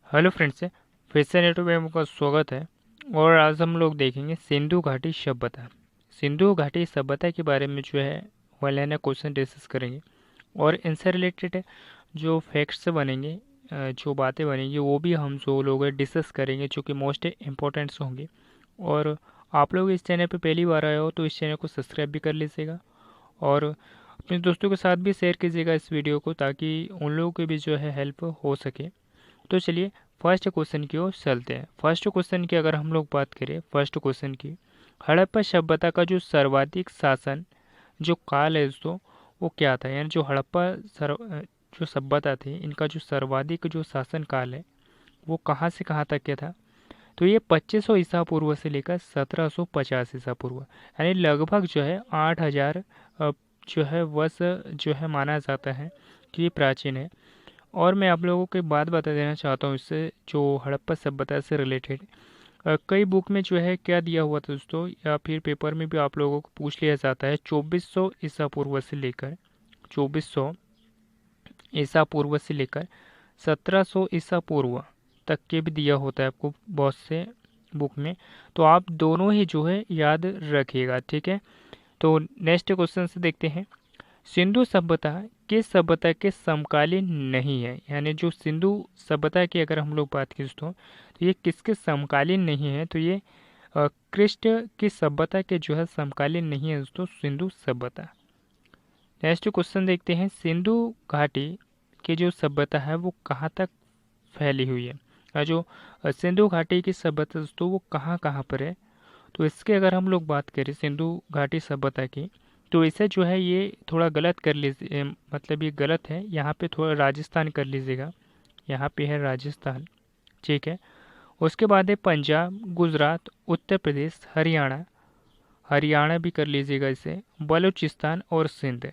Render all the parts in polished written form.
Hello friends, फिर से YouTube में आपका स्वागत है। और आज हम लोग देखेंगे सिंधु घाटी सभ्यता। सिंधु घाटी सभ्यता के बारे में जो है वन लाइनर क्वेश्चन डिस्कस करेंगे और इनसे रिलेटेड जो फैक्ट्स बनेंगे, जो बातें बनेंगी वो भी हम जो लोग डिस्कस करेंगे, जो कि मोस्ट इम्पोर्टेंट्स होंगे। और आप लोग इस चैनल पे पहली बार आए हो तो इस चैनल को सब्सक्राइब भी कर लीजिएगा और अपने दोस्तों के साथ भी शेयर कीजिएगा इस वीडियो को, ताकि उन लोगों की भी जो है हेल्प हो सके। तो चलिए फर्स्ट क्वेश्चन की ओर चलते हैं। फर्स्ट क्वेश्चन की अगर हम लोग बात करें, फर्स्ट क्वेश्चन की, हड़प्पा सभ्यता का जो सर्वाधिक शासन जो काल है दोस्तों वो क्या था? यानी जो जो सभ्यता थी, इनका जो सर्वाधिक जो शासन काल है वो कहाँ से कहाँ तक के था? तो ये 2500 ईसा पूर्व से लेकर 1750 ईसा पूर्व, यानी लगभग जो है 8000 जो है वर्ष जो है माना जाता है कि ये प्राचीन है। और मैं आप लोगों को एक बात बता देना चाहता हूँ इससे, जो हड़प्पा सभ्यता से रिलेटेड कई बुक में जो है क्या दिया हुआ था दोस्तों, या फिर पेपर में भी आप लोगों को पूछ लिया जाता है, 2400 ईसा पूर्व से लेकर 2400 ईसा पूर्व से लेकर 1700 ईसा पूर्व तक के भी दिया होता है आपको बहुत से बुक में। तो आप दोनों ही जो है याद रखिएगा, ठीक है। तो नेक्स्ट क्वेश्चन से देखते हैं। सिंधु सभ्यता किस सभ्यता के समकालीन नहीं है? यानी जो सिंधु सभ्यता की अगर हम लोग बात करें दोस्तों, तो ये किसके समकालीन नहीं है? तो ये कृष्ण की सभ्यता के जो है समकालीन नहीं है दोस्तों, सिंधु सभ्यता। नेक्स्ट क्वेश्चन देखते हैं। सिंधु घाटी की जो सभ्यता है वो कहाँ तक फैली हुई है? जो सिंधु घाटी की सभ्यता दोस्तों वो कहाँ कहाँ पर है? तो इसके अगर हम लोग बात करें सिंधु घाटी सभ्यता की, तो इसे जो है ये थोड़ा गलत कर लीजिए, मतलब ये गलत है, यहाँ पे थोड़ा राजस्थान कर लीजिएगा। यहाँ पे है राजस्थान, ठीक है। उसके बाद है पंजाब, गुजरात, उत्तर प्रदेश, हरियाणा, हरियाणा भी कर लीजिएगा इसे, बलूचिस्तान और सिंध।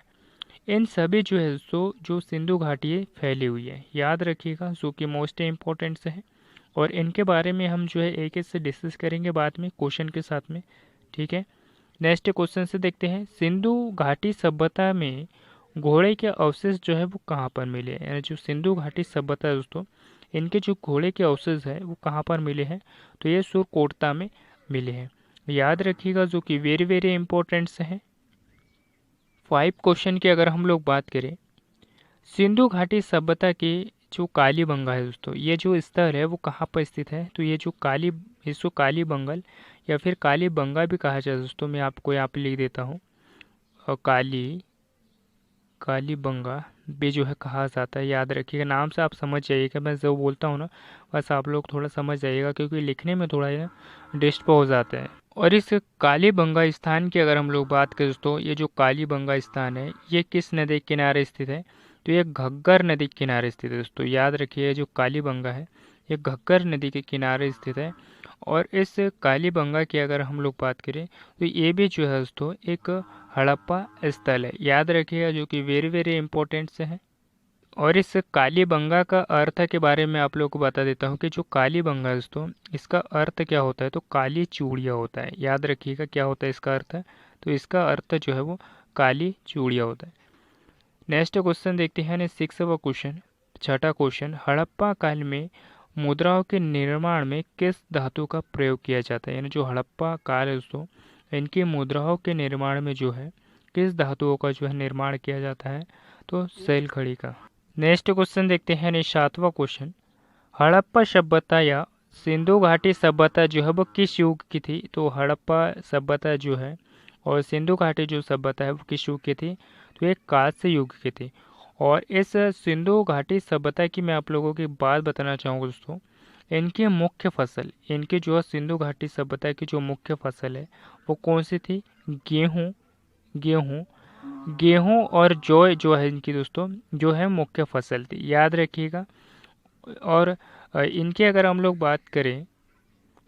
इन सभी जो है जो सिंधु घाटी है फैली हुई है, याद रखिएगा, जो कि मोस्ट इम्पोर्टेंट है। और इनके बारे में हम जो है एक एक से डिस्कस करेंगे बाद में क्वेश्चन के साथ में, ठीक है। नेक्स्ट क्वेश्चन से देखते हैं। सिंधु घाटी सभ्यता में घोड़े के अवशेष जो है वो कहाँ पर मिले हैं? यानी जो सिंधु घाटी सभ्यता है दोस्तों, इनके जो घोड़े के अवशेष है वो कहाँ पर मिले हैं? तो ये सुरकोटता में मिले हैं, याद रखिएगा, जो कि वेरी वेरी इंपॉर्टेंट है। 5 क्वेश्चन की अगर हम लोग बात करें, सिंधु घाटी सभ्यता की जो कालीबंगा है दोस्तों, ये जो स्थल है वो कहाँ पर स्थित है? तो ये जो इसको कालीबंगल या फिर कालीबंगा भी कहा जाता है दोस्तों, मैं आपको यहाँ पे लिख देता हूँ। और कालीबंगा भी जो है कहा जाता है, याद रखिएगा, नाम से आप समझ जाइएगा, मैं जो बोलता हूँ ना बस आप लोग थोड़ा समझ जाइएगा, क्योंकि लिखने में थोड़ा डिस्टर्ब हो जाता है। और इस कालीबंगा स्थान की अगर हम लोग बात करें दोस्तों, ये जो कालीबंगा स्थान है ये किस नदी के किनारे स्थित है? तो ये घग्गर नदी के किनारे स्थित है दोस्तों, याद रखिए, जो कालीबंगा है ये घग्गर नदी के किनारे स्थित है। और इस कालीबंगा की अगर हम लोग बात करें तो ये भी जो है दोस्तों एक हड़प्पा स्थल है, याद रखिएगा, जो कि वेरी वेरी इंपॉर्टेंट से है। और इस कालीबंगा का अर्थ के बारे में आप लोग को बता देता हूँ कि जो कालीबंगा है दोस्तों, इसका अर्थ क्या होता है? तो काली चूड़िया होता है, याद रखिएगा क्या होता है इसका अर्थ है? तो इसका अर्थ जो है वो काली चूड़िया होता है। नेक्स्ट क्वेश्चन देखते हैं, 6वां क्वेश्चन, छठा क्वेश्चन, हड़प्पा काल में मुद्राओं के निर्माण में किस धातु का प्रयोग किया जाता है? यानी जो हड़प्पा काल है दोस्तों, इनकी मुद्राओं के निर्माण में जो है किस धातुओं का जो है निर्माण किया जाता है? तो शैल खड़ी का। नेक्स्ट क्वेश्चन देखते हैं, 7वां क्वेश्चन, हड़प्पा सभ्यता या सिंधु घाटी सभ्यता जो है वो किस युग की थी? तो हड़प्पा सभ्यता जो है और सिंधु घाटी जो सभ्यता है वो किस युग की थी? तो एक कांस्य युग की थी। और इस सिंधु घाटी सभ्यता की मैं आप लोगों की बात बताना चाहूँगा दोस्तों। इनकी मुख्य फसल, इनकी जो है सिंधु घाटी सभ्यता की जो मुख्य फसल है वो कौन सी थी? गेहूँ, गेहूँ, गेहूँ और जौ जो है इनकी दोस्तों जो है मुख्य फसल थी, याद रखिएगा। और इनकी अगर हम लोग बात करें,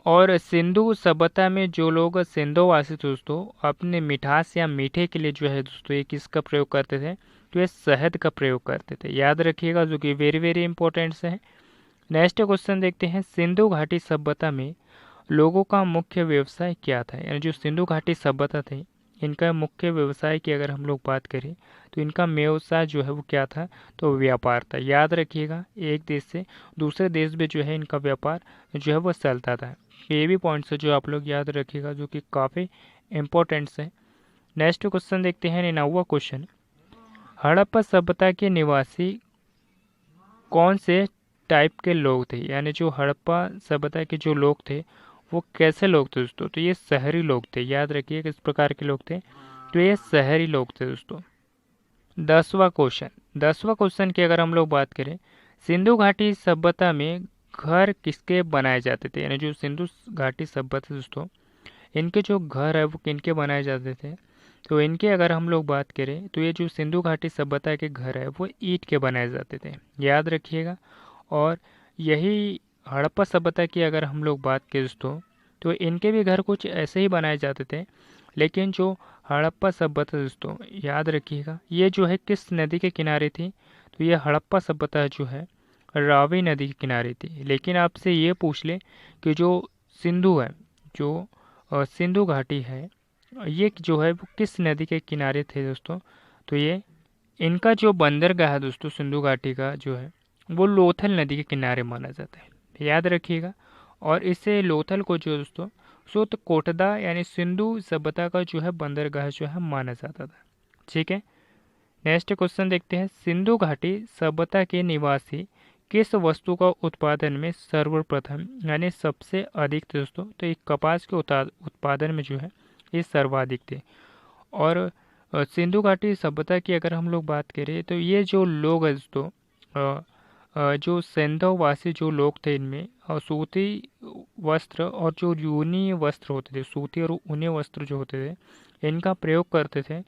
और सिंधु सभ्यता में जो लोग सिंधुवासी थे दोस्तों, अपने मिठास या मीठे के लिए जो है दोस्तों ये किसका प्रयोग करते थे? तो ये शहद का प्रयोग करते थे, याद रखिएगा, जो कि वेरी वेरी इंपॉर्टेंट है। नेक्स्ट क्वेश्चन देखते हैं। सिंधु घाटी सभ्यता में लोगों का मुख्य व्यवसाय क्या था? यानी जो सिंधु घाटी सभ्यता थी इनका मुख्य व्यवसाय की अगर हम लोग बात करें तो इनका व्यवसाय जो है वो क्या था, तो व्यापार था। याद रखिएगा, एक देश से दूसरे देश में जो है इनका व्यापार जो है वो चलता था। ये भी पॉइंट्स है जो आप लोग याद रखिएगा, जो कि काफ़ी इम्पोर्टेंट्स है। नेक्स्ट क्वेश्चन देखते हैं, 9वां क्वेश्चन। हड़प्पा सभ्यता के निवासी कौन से टाइप के लोग थे, यानी जो हड़प्पा सभ्यता के जो लोग थे वो कैसे लोग थे दोस्तों, तो ये शहरी लोग थे। याद रखिए किस प्रकार के लोग थे, तो ये शहरी लोग थे दोस्तों। 10वां क्वेश्चन की अगर हम लोग बात करें, सिंधु घाटी सभ्यता में घर किसके बनाए जाते थे, यानी जो सिंधु घाटी सभ्यता दोस्तों, इनके जो घर है वो किनके बनाए जाते थे, तो इनके अगर हम लोग बात करें तो ये जो सिंधु घाटी सभ्यता के घर है वो ईंट के बनाए जाते थे। याद रखिएगा। और यही हड़प्पा सभ्यता की अगर हम लोग बात करें दोस्तों, तो इनके भी घर कुछ ऐसे ही बनाए जाते थे। लेकिन जो हड़प्पा सभ्यता दोस्तों, याद रखिएगा, ये जो है किस नदी के किनारे थी, तो ये हड़प्पा सभ्यता जो है रावी नदी के किनारे थी। लेकिन आपसे ये पूछ ले कि जो सिंधु है, जो सिंधु घाटी है, ये जो है वो किस नदी के किनारे थे दोस्तों, तो ये इनका जो बंदरगाह है दोस्तों सिंधु घाटी का जो है वो लोथल नदी के किनारे माना जाता है। याद रखिएगा। और इससे लोथल को जो दोस्तों सुत कोटदा यानी सिंधु सभ्यता का जो है बंदरगाह जो है माना जाता था। ठीक है। नेक्स्ट क्वेश्चन देखते हैं, सिंधु घाटी सभ्यता के निवासी किस वस्तु का उत्पादन में सर्वप्रथम यानी सबसे अधिक थे दोस्तों, तो एक कपास के उत्पादन में जो है ये सर्वाधिक थे। और सिंधु घाटी सभ्यता की अगर हम लोग बात करें तो ये जो लोग हैं दोस्तों, जो सिंधुवासी जो लोग थे, इनमें सूती वस्त्र और जो यूनी वस्त्र होते थे, सूती और ऊनी वस्त्र जो होते थे, इनका प्रयोग करते थे।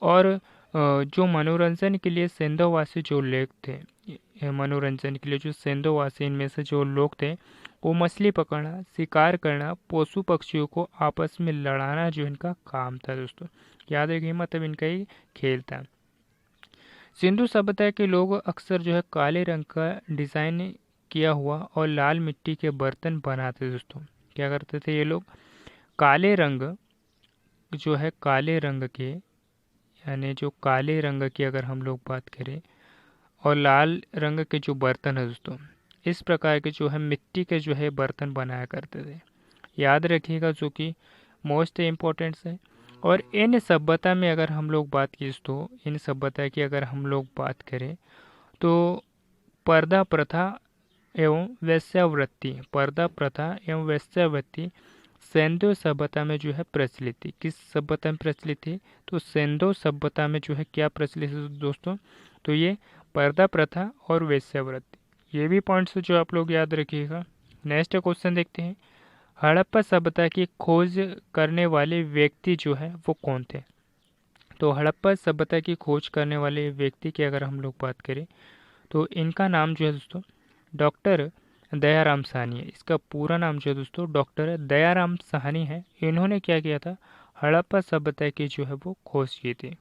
और जो मनोरंजन के लिए सिंधुवासी जो लोग थे, मनोरंजन के लिए जो सिंधुवासी इनमें से जो लोग थे, वो मछली पकड़ना, शिकार करना, पशु पक्षियों को आपस में लड़ाना जो इनका काम था दोस्तों। याद रखिए, मतलब इनका ही खेल था। सिंधु सभ्यता के लोग अक्सर जो है काले रंग का डिज़ाइन किया हुआ और लाल मिट्टी के बर्तन बनाते दोस्तों। क्या करते थे ये लोग, काले रंग जो है काले रंग के, यानी जो काले रंग की अगर हम लोग बात करें, और लाल रंग के जो बर्तन है दोस्तों, इस प्रकार के जो है मिट्टी के जो है बर्तन बनाया करते थे। याद रखिएगा, जो कि मोस्ट इम्पोर्टेंट है। और इन सभ्यता में अगर हम लोग बात की तो इन सभ्यता की अगर हम लोग बात करें तो पर्दा प्रथा एवं वेश्यावृत्ति, पर्दा प्रथा एवं वेश्यावृत्ति सिंधु सभ्यता में जो है प्रचलित थी। किस सभ्यता में प्रचलित थी, तो सिंधु सभ्यता में जो है क्या प्रचलित है दोस्तों, तो ये पर्दा प्रथा और वेश्यावृत्ति। ये भी पॉइंट्स जो आप लोग याद रखिएगा। नेक्स्ट क्वेश्चन देखते हैं, हड़प्पा सभ्यता की खोज करने वाले व्यक्ति जो है वो कौन थे, तो हड़प्पा सभ्यता की खोज करने वाले व्यक्ति की अगर हम लोग बात करें तो इनका नाम जो है दोस्तों डॉक्टर दयाराम साहनी है। इसका पूरा नाम जो है दोस्तों डॉक्टर दयाराम साहनी है। इन्होंने क्या किया था, हड़प्पा सभ्यता की जो है वो खोज की थी।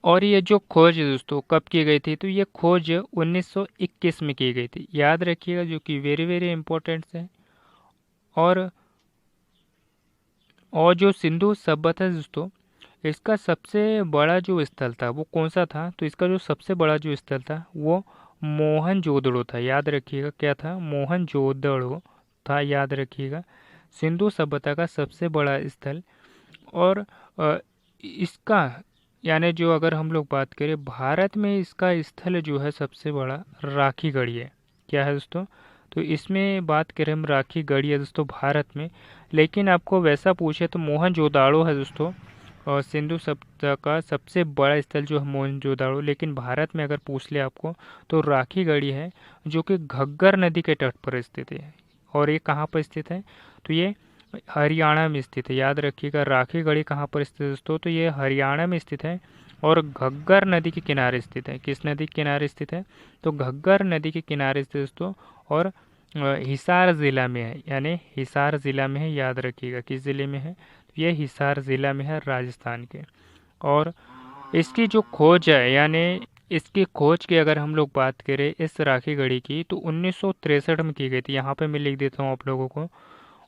और ये जो खोज है दोस्तों कब की गई थी, तो ये खोज 1921 में की गई थी। याद रखिएगा, जो कि वेरी वेरी इंपॉर्टेंट है। और जो सिंधु सभ्यता है दोस्तों, इसका सबसे बड़ा जो स्थल था वो कौन सा था, तो इसका जो सबसे बड़ा जो स्थल था वो मोहनजोदड़ो था। याद रखिएगा, क्या था, मोहनजोदड़ो था। याद रखिएगा, सिंधु सभ्यता का सबसे बड़ा स्थल। और इसका यानी जो अगर हम लोग बात करें भारत में, इसका स्थल जो है सबसे बड़ा राखी गढ़ी है। क्या है दोस्तों, तो इसमें बात करें हम राखी गढ़ी है दोस्तों भारत में। लेकिन आपको वैसा पूछे तो मोहनजोदाड़ो है दोस्तों, और सिंधु सभ्यता का सबसे बड़ा स्थल जो है मोहनजोदाड़ो। लेकिन भारत में अगर पूछ ले आपको तो राखी गढ़ी है, जो कि घग्गर नदी के तट पर स्थित है। और ये कहाँ पर स्थित है, तो ये हरियाणा में स्थित है। याद रखिएगा, राखी गढ़ी कहाँ पर स्थित है दोस्तों, तो ये हरियाणा में स्थित है और घग्गर नदी के किनारे स्थित है। किस नदी के किनारे स्थित है, तो घग्गर नदी के किनारे स्थित दोस्तों। और हिसार ज़िला में है, यानी हिसार ज़िला में है। याद रखिएगा, किस ज़िले में है, तो ये हिसार ज़िला में है, राजस्थान के। और इसकी जो खोज है, यानी इसकी खोज की अगर हम लोग बात करें इस राखी गढ़ी की, तो 1963 में की गई थी। यहाँ पे मैं लिख देता हूँ आप लोगों को,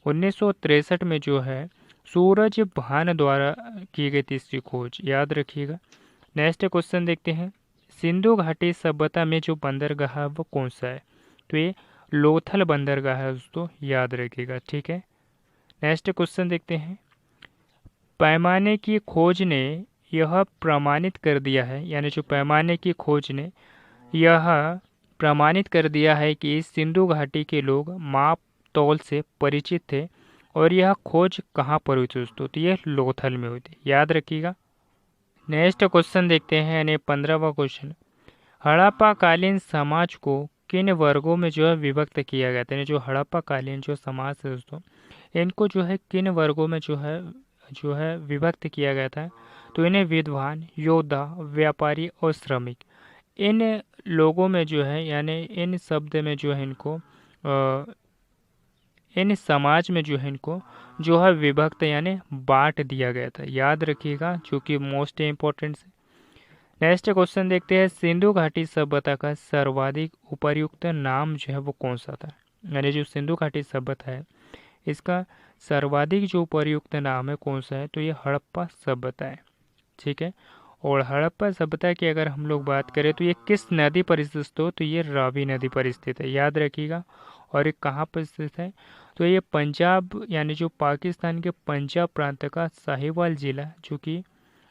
1963 में जो है सूरज भान द्वारा की गई तीसरी खोज, याद रखिएगा। नेक्स्ट क्वेश्चन देखते हैं, सिंधु घाटी सभ्यता में जो बंदरगाह है वो कौन सा है? तो ये लोथल बंदरगाह है दोस्तों, याद रखिएगा। ठीक है, नेक्स्ट क्वेश्चन देखते हैं, पैमाने की खोज ने यह प्रमाणित कर दिया है, यानी जो पैमाने की खोज ने यह प्रमाणित कर दिया है कि सिंधु घाटी के लोग माप तौल से परिचित थे, और यह खोज कहाँ पर हुई थी दोस्तों? तो यह लोथल में हुई थी, याद रखिएगा। नेक्स्ट क्वेश्चन देखते हैं, यानी 15वां क्वेश्चन, हड़प्पा कालीन समाज को किन वर्गों में जो है विभक्त किया गया था? यानी जो हड़प्पा कालीन जो समाज है दोस्तों, इनको जो है किन वर्गों में जो है विभक्त किया गया था? तो इन्हें विद्वान, योद्धा, व्यापारी और श्रमिक, इन लोगों में जो है, यानी इन शब्द में जो है इनको इन समाज में जो है इनको जो है विभक्त यानी बांट दिया गया था, याद रखिएगा, जो कि मोस्ट इम्पोर्टेंट है। नेक्स्ट क्वेश्चन देखते हैं, सिंधु घाटी सभ्यता का सर्वाधिक उपर्युक्त नाम जो है वो कौन सा था? यानी जो सिंधु घाटी सभ्यता है इसका सर्वाधिक जो उपर्युक्त नाम है कौन सा है? तो ये हड़प्पा सभ्यता है। ठीक है, और हड़प्पा सभ्यता की अगर हम लोग बात करें तो ये किस नदी पर स्थित हो? तो ये रावी नदी पर स्थित है, याद रखिएगा। और ये कहाँ पर स्थित है? तो ये पंजाब, यानी जो पाकिस्तान के पंजाब प्रांत का साहिवाल जिला, जो कि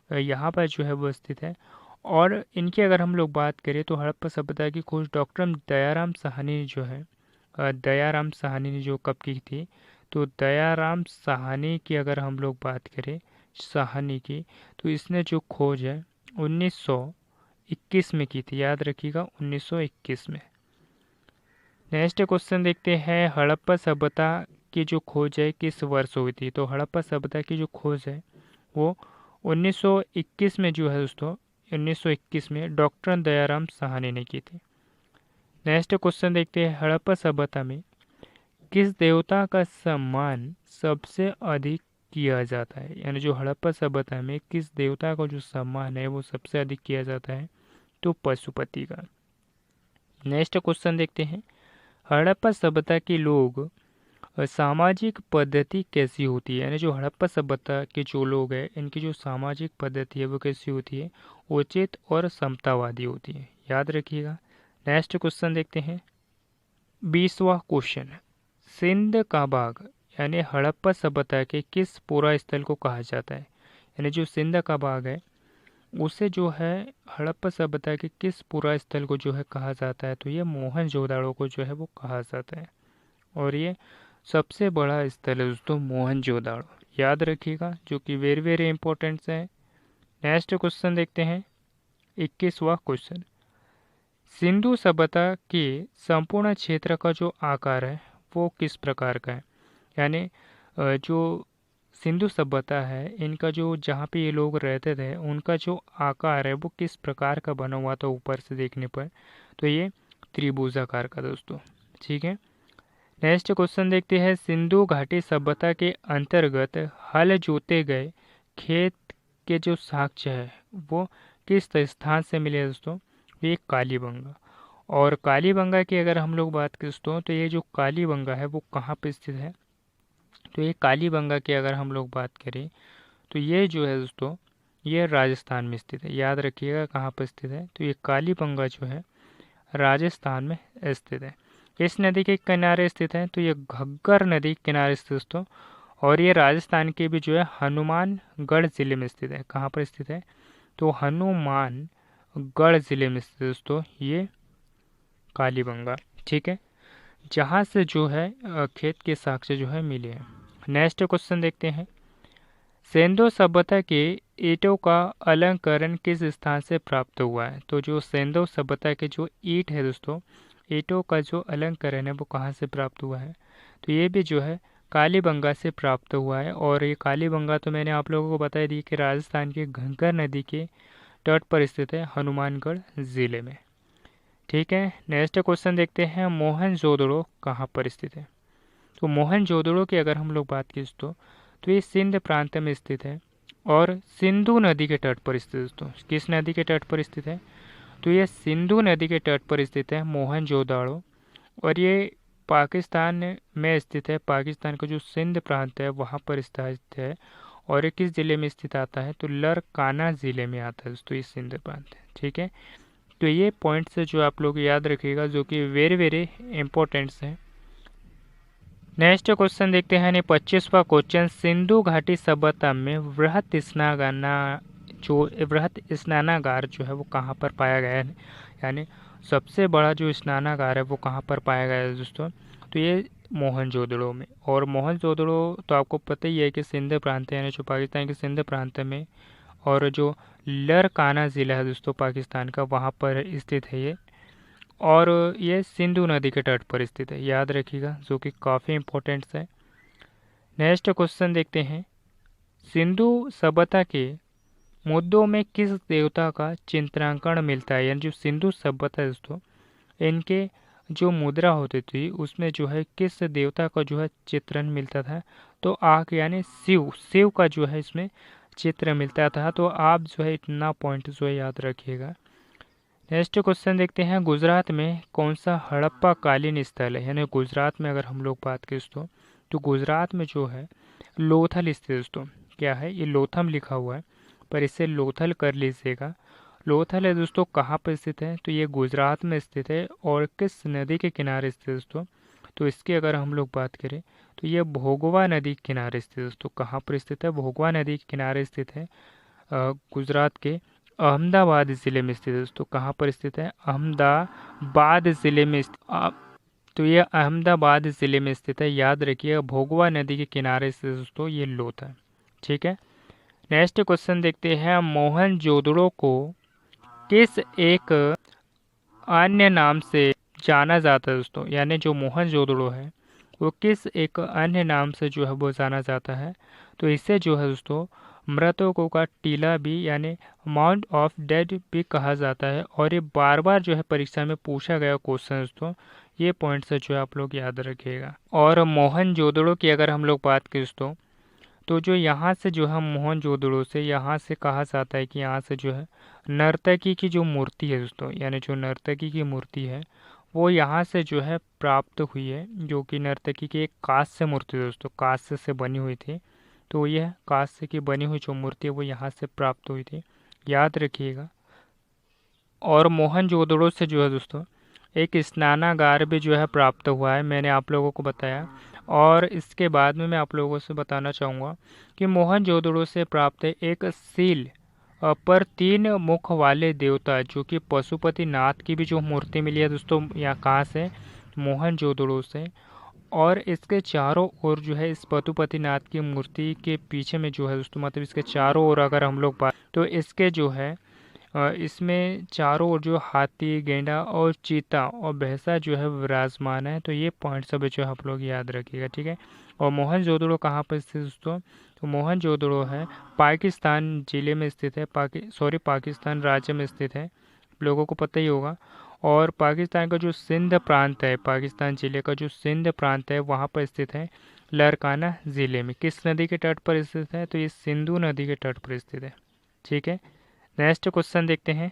यहाँ पर जो है वो स्थित है। और इनकी अगर हम लोग बात करें तो हड़प्पा सभ्यता की खोज डॉक्टर दयाराम साहनी जो है, दयाराम साहनी ने जो कब की थी? तो दयाराम साहनी की अगर हम लोग बात करें, साहनी की, तो इसने जो खोज है 1921 में की थी, याद रखिएगा, 1921 में। नेक्स्ट क्वेश्चन देखते हैं, हड़प्पा सभ्यता की जो खोज है किस वर्ष हुई थी? तो हड़प्पा सभ्यता की जो खोज है वो 1921 में जो है दोस्तों, 1921 में डॉक्टर दयाराम साहनी ने की थी। नेक्स्ट क्वेश्चन देखते हैं, हड़प्पा सभ्यता में किस देवता का सम्मान सबसे अधिक किया जाता है? यानी जो हड़प्पा सभ्यता में किस देवता का जो सम्मान है वो सबसे अधिक किया जाता है? तो पशुपति का। नेक्स्ट क्वेश्चन देखते हैं, हड़प्पा सभ्यता के लोग सामाजिक पद्धति कैसी होती है? यानी जो हड़प्पा सभ्यता के जो लोग हैं इनकी जो सामाजिक पद्धति है वो कैसी होती है? उचित और समतावादी होती है, याद रखिएगा। नेक्स्ट क्वेश्चन देखते हैं, 20वां क्वेश्चन, सिंध का बाग यानी हड़प्पा सभ्यता के किस पुरा स्थल को कहा जाता है? यानी जो सिंध का बाग है उसे जो है हड़प्पा सभ्यता के किस पुरा स्थल को जो है कहा जाता है? तो ये मोहनजोदाड़ो को जो है वो कहा जाता है, और ये सबसे बड़ा स्थल है दोस्तों मोहनजोदाड़ो, याद रखिएगा, जो कि वेरी वेरी इंपॉर्टेंट है। नेक्स्ट क्वेश्चन देखते हैं, 21वां क्वेश्चन, सिंधु सभ्यता के संपूर्ण क्षेत्र का जो आकार है वो किस प्रकार का है? यानी जो सिंधु सभ्यता है इनका जो जहाँ पे ये लोग रहते थे उनका जो आकार है वो किस प्रकार का बना हुआ था ऊपर से देखने पर? तो ये त्रिभुजाकार का दोस्तों। ठीक है, नेक्स्ट क्वेश्चन देखते हैं, सिंधु घाटी सभ्यता के अंतर्गत हल जोते गए खेत के जो साक्ष्य है वो किस स्थान से मिले दोस्तों? ये कालीबंगा। और कालीबंगा की अगर हम लोग बात करें दोस्तों तो ये जो कालीबंगा है वो कहाँ पे स्थित है? तो ये कालीबंगा की अगर हम लोग बात करें तो ये जो है दोस्तों ये राजस्थान में स्थित है, याद रखिएगा कहाँ पर स्थित है? तो ये कालीबंगा जो है राजस्थान में स्थित है। इस नदी के किनारे स्थित है, तो ये घग्गर नदी के किनारे स्थित दोस्तों, और ये राजस्थान के भी जो है हनुमानगढ़ जिले में स्थित है। कहाँ पर स्थित है? तो हनुमानगढ़ जिले में स्थित दोस्तों ये कालीबंगा। ठीक है, जहाँ से जो है खेत के साक्ष्य जो है मिले हैं। नेक्स्ट क्वेश्चन देखते हैं, सिंधु सभ्यता के ईंटों का अलंकरण किस स्थान से प्राप्त हुआ है? तो जो सिंधु सभ्यता के जो ईंट है दोस्तों, ईंटों का जो अलंकरण है वो कहाँ से प्राप्त हुआ है? तो ये भी जो है कालीबंगा से प्राप्त हुआ है, और ये कालीबंगा तो मैंने आप लोगों को बता दी कि राजस्थान के घग्गर नदी के तट पर स्थित है हनुमानगढ़ जिले में। ठीक है, नेक्स्ट क्वेश्चन देखते हैं, मोहनजोदड़ो कहाँ पर स्थित है? तो मोहनजोदड़ो की अगर हम लोग बात की तो ये सिंध प्रांत में स्थित है और सिंधु नदी के तट पर स्थित है दोस्तों। किस नदी के तट पर स्थित है? तो ये सिंधु नदी के तट पर स्थित है मोहनजोदड़ो, और ये पाकिस्तान में स्थित है। पाकिस्तान का जो सिंध प्रांत है वहाँ पर स्थित है। और ये किस ज़िले में स्थित आता है? तो लरकाना ज़िले में आता है दोस्तों ये सिंध प्रांत है। ठीक है, तो ये पॉइंट्स है जो आप लोग याद रखिएगा, जो कि वेरी वेरी इंपॉर्टेंट्स हैं। नेक्स्ट क्वेश्चन देखते हैं, 25वां क्वेश्चन, सिंधु घाटी सभ्यता में वृहत स्नानागार जो है वो कहाँ पर पाया गया है? यानी सबसे बड़ा जो स्नानागार है वो कहाँ पर पाया गया है दोस्तों? तो ये मोहनजोदड़ो में। और मोहनजोदड़ो तो आपको पता ही है कि सिंध प्रांत है, यानी जो पाकिस्तान के सिंध प्रांत में, और जो लरकाना ज़िला है दोस्तों पाकिस्तान का, वहाँ पर स्थित है ये। और ये सिंधु नदी के तट पर स्थित है, याद रखिएगा, जो कि काफ़ी इंपॉर्टेंट है। नेक्स्ट क्वेश्चन देखते हैं, सिंधु सभ्यता के मुद्दों में किस देवता का चित्रांकन मिलता है? यानी जो सिंधु सभ्यता है दोस्तों, इनके जो मुद्रा होती थी उसमें जो है किस देवता का जो है चित्रण मिलता था? तो आग यानी शिव का जो है इसमें चित्र मिलता था। तो आप जो है इतना पॉइंट जो है याद रखिएगा। नेक्स्ट क्वेश्चन देखते हैं, गुजरात में कौन सा हड़प्पा कालीन स्थल है? यानी गुजरात में अगर हम लोग बात करें दोस्तों, तो गुजरात में जो है लोथल स्थित है दोस्तों। क्या है ये? लोथम लिखा हुआ है, पर इसे लोथल कर लीजिएगा। लोथल है दोस्तों कहाँ पर स्थित है? तो ये गुजरात में स्थित है। और किस नदी के किनारे स्थित है दोस्तों? तो इसकी अगर हम लोग बात करें तो ये भोगवा नदी के किनारे स्थित है दोस्तों। कहाँ पर स्थित है? भोगवा नदी के किनारे स्थित है, गुजरात के अहमदाबाद ज़िले में स्थित है दोस्तों। कहाँ पर स्थित है? अहमदाबाद ज़िले में तो ये अहमदाबाद ज़िले में स्थित है, याद रखिए। भोगवा नदी के किनारे से दोस्तों ये लोथ है। ठीक है, नेक्स्ट क्वेश्चन देखते हैं, मोहनजोदड़ो को किस एक अन्य नाम से जाना जाता है दोस्तों? यानी जो मोहनजोदड़ो है वो किस एक अन्य नाम से जो है वो जाना जाता है? तो इसे जो है दोस्तों मृतकों का टीला भी यानी माउंट ऑफ डेड भी कहा जाता है। और ये बार बार जो है परीक्षा में पूछा गया क्वेश्चन दोस्तों, ये पॉइंट से जो है आप लोग याद रखिएगा। और मोहनजोदड़ो की अगर हम लोग बात करें दोस्तों, तो जो यहाँ से जो है मोहनजोदड़ो से यहाँ से कहा जाता है कि यहाँ से जो है नर्तकी की जो मूर्ति है दोस्तों, यानी जो नर्तकी की मूर्ति है वो यहाँ से जो है प्राप्त हुई है, जो कि नर्तकी की एक कांस्य मूर्ति दोस्तों, कांस्य से बनी हुई थी। तो यह कांस्य की बनी हुई जो मूर्ति है वो यहाँ से प्राप्त हुई थी, याद रखिएगा। और मोहनजोदड़ो से जो है दोस्तों एक स्नानागार भी जो है प्राप्त हुआ है, मैंने आप लोगों को बताया। और इसके बाद में मैं आप लोगों से बताना चाहूँगा कि मोहनजोदड़ो से प्राप्त एक सील पर 3 मुख वाले देवता, जो कि पशुपति नाथ की भी जो मूर्ति मिली है दोस्तों, यहाँ कहाँ से? मोहनजोदड़ो से। और इसके चारों ओर जो है इस पशुपतिनाथ की मूर्ति के पीछे में जो है दोस्तों, मतलब इसके चारों ओर अगर हम लोग बात, तो इसके जो है इसमें चारों ओर जो हाथी, गेंडा और चीता और भैंसा जो है विराजमान है। तो ये पॉइंट सब जो है आप लोग याद रखिएगा। ठीक है, और मोहनजोदड़ो कहाँ पर स्थित दोस्तों? तो मोहनजोदड़ो है पाकिस्तान जिले में स्थित है, पाकिस्तान राज्य में स्थित है, लोगों को पता ही होगा। और पाकिस्तान का जो सिंध प्रांत है, पाकिस्तान जिले का जो सिंध प्रांत है वहाँ पर स्थित है, लरकाना ज़िले में। किस नदी के तट पर स्थित है? तो ये सिंधु नदी के तट पर स्थित है। ठीक है, नेक्स्ट क्वेश्चन देखते हैं।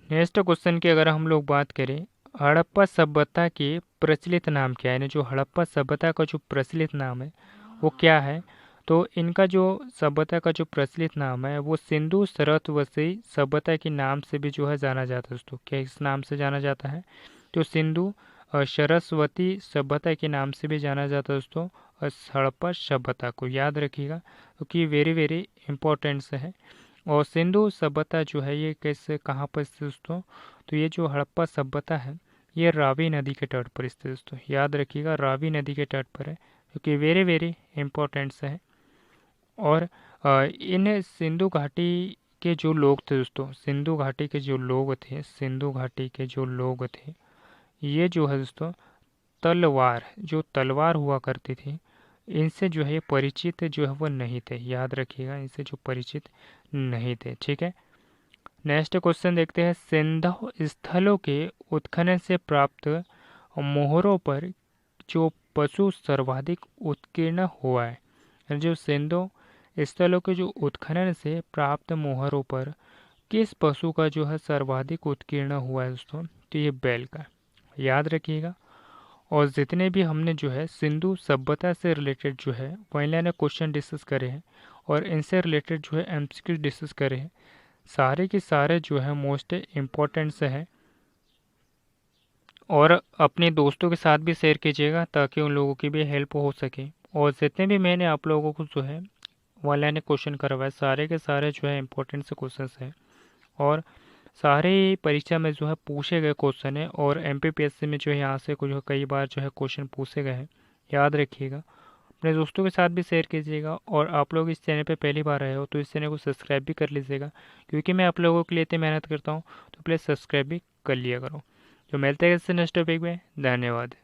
नेक्स्ट क्वेश्चन की अगर हम लोग बात करें, हड़प्पा सभ्यता के प्रचलित नाम क्या है? यानी जो हड़प्पा सभ्यता का जो प्रचलित नाम है वो क्या है? तो इनका जो सभ्यता का जो प्रचलित नाम है वो सिंधु सरस्वती सभ्यता के नाम से भी जो है जाना जाता है दोस्तों। क्या इस नाम से जाना जाता है? तो सिंधु सरस्वती सभ्यता के नाम से भी जाना जाता है दोस्तों, और हड़प्पा सभ्यता को याद रखिएगा, क्योंकि वेरी वेरी इंपॉर्टेंट है। और सिंधु सभ्यता जो है ये कैसे कहाँ पर स्थित दोस्तों? तो ये जो हड़प्पा सभ्यता है ये रावी नदी के तट पर स्थित दोस्तों, याद रखिएगा, रावी नदी के तट पर है, क्योंकि वेरी वेरी इंपॉर्टेंट्स है। और इन सिंधु घाटी के जो लोग थे दोस्तों, सिंधु घाटी के जो लोग थे, सिंधु घाटी के जो लोग थे, ये जो है दोस्तों जो तलवार हुआ करती थी, इनसे जो है परिचित जो है वो नहीं थे, याद रखिएगा, इनसे जो परिचित नहीं थे। ठीक है, नेक्स्ट क्वेश्चन देखते हैं, सिंधु स्थलों के उत्खनन से प्राप्त मोहरों पर जो पशु सर्वाधिक उत्कीर्ण हुआ है? जो सिंधु स्थलों के जो उत्खनन से प्राप्त मोहरों पर किस पशु का जो है सर्वाधिक उत्कीर्ण हुआ है दोस्तों? तो ये बैल का, याद रखिएगा। और जितने भी हमने जो है सिंधु सभ्यता से रिलेटेड जो है वही ने क्वेश्चन डिस्कस करे हैं और इनसे रिलेटेड जो है एमसीक्यू डिस्कस करे हैं, सारे के सारे जो है मोस्ट इम्पोर्टेंट से हैं। और अपने दोस्तों के साथ भी शेयर कीजिएगा ताकि उन लोगों की भी हेल्प हो सके। और जितने भी मैंने आप लोगों को जो है ऑनलाइन ने क्वेश्चन करवाए, सारे के सारे जो है इम्पोर्टेंट से क्वेश्चन हैं और सारे परीक्षा में जो है पूछे गए क्वेश्चन है। और एमपीपीएससी में जो है यहाँ से कुछ कई बार जो है क्वेश्चन पूछे गए हैं, याद रखिएगा। अपने दोस्तों के साथ भी शेयर कीजिएगा और आप लोग इस चैनल पे पहली बार आए हो तो इस चैनल को सब्सक्राइब भी कर लीजिएगा, क्योंकि मैं आप लोगों के लिए इतनी मेहनत करता हूँ, तो प्लीज़ सब्सक्राइब भी कर लिया करो। तो मिलते हैं इससे नेक्स्ट टॉपिक में। धन्यवाद।